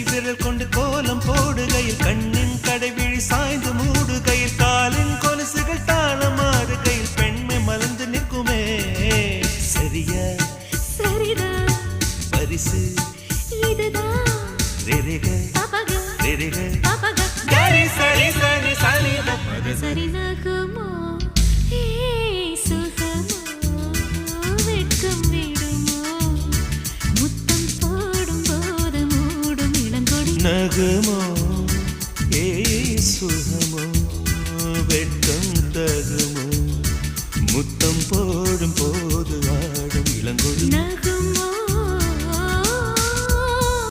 விரல் கொண்டு கோலம் போடுகையில் கண்ணின் கடைவிழி சாய்ந்து மூடுகையில் காலின் கொலுசுகள் தாளம் மாறுகையில் பெண்மை மலர்ந்து நிற்குமே சரியா சரிதான் பரிசு இதுதான் ரெரிக பபக ரெரிக பபக கரி சரி சரி சரி பத சரி நகுமோ ஏ சுகமோ வெட்கம் விடுமோ முத்தம் போடும் போது மூடும் இளங்கொடி நகுமோ ஏ சுகமோ வெட்கம் தகுமோ முத்தம் போடும் போது ஆடும் இளங்கொடி